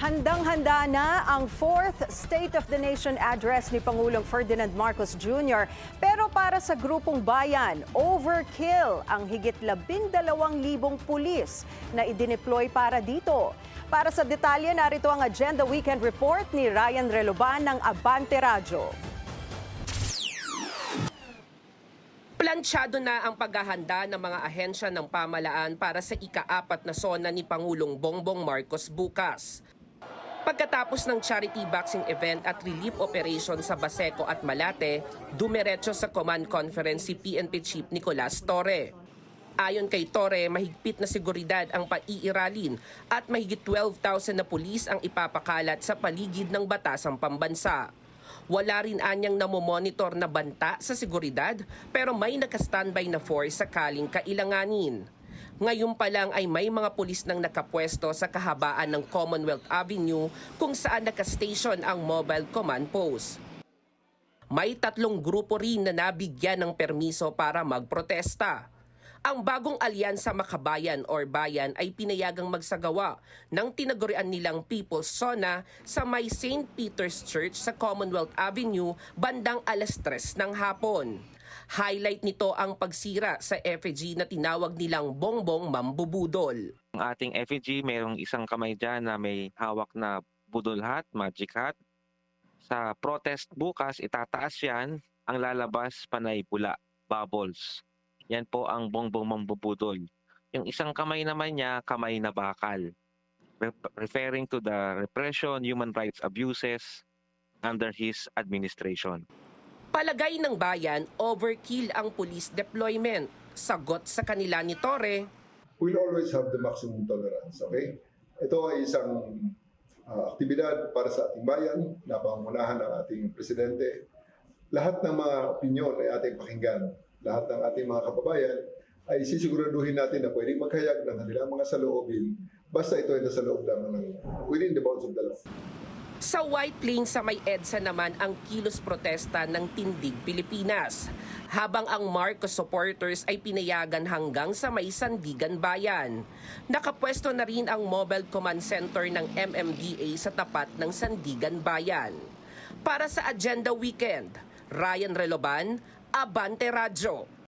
Handang-handa na ang 4th State of the Nation address ni Pangulong Ferdinand Marcos Jr. Pero para sa grupong bayan, overkill ang higit 12,000 pulis na idineploy para dito. Para sa detalye, narito ang Agenda Weekend Report ni Ryan Reloban ng Abante Radyo. Plansyado na ang paghahanda ng mga ahensya ng pamalaan para sa ika-4 na sona ni Pangulong Bongbong Marcos bukas. Pagkatapos ng charity boxing event at relief operation sa Baseco at Malate, dumiretso sa command conference si PNP Chief Nicolas Torre. Ayon kay Torre, mahigpit na seguridad ang paiiralin at mahigit 12,000 na pulis ang ipapakalat sa paligid ng batasang pambansa. Wala rin anyang namomonitor na banta sa seguridad pero may naka-standby na force sakaling kailanganin. Ngayon pa lang ay may mga pulis nang nakapwesto sa kahabaan ng Commonwealth Avenue kung saan nakastation ang mobile command post. May 3 grupo rin na nabigyan ng permiso para magprotesta. Ang bagong alyansa Makabayan or Bayan ay pinayagang magsagawa ng tinagurian nilang People's Sona sa may St. Peter's Church sa Commonwealth Avenue bandang 3:00 ng hapon. Highlight nito ang pagsira sa effigy na tinawag nilang Bongbong Mambubudol. Ang ating effigy, mayroong isang kamay dyan na may hawak na budol hat, magic hat. Sa protest bukas, itataas yan, ang lalabas panay pula, bubbles. Yan po ang Bongbong Mambubudol. Yung isang kamay naman niya, kamay na bakal. Referring to the repression, human rights abuses under his administration. Palagay ng bayan, overkill ang police deployment. Sagot sa kanila ni Torre, We'll always have the maximum tolerance, okay? Ito ay isang aktibidad para sa ating bayan, na pangunahan ng ating presidente. Lahat ng mga opinyon ay ating pakinggan. Lahat ng ating mga kababayan ay sisiguraduhin natin na pwedeng maghayag ng kanilang mga saloobin basta ito ay nasa loob lang ng within the bounds of the law. sa White Plains sa may EDSA naman ang kilos protesta ng Tindig Pilipinas. Habang ang Marcos supporters ay pinayagan hanggang sa may Sandigan Bayan. Nakapwesto na rin ang Mobile Command Center ng MMDA sa tapat ng Sandigan Bayan. Para sa Agenda Weekend, Ryan Reloban, Abante Radyo.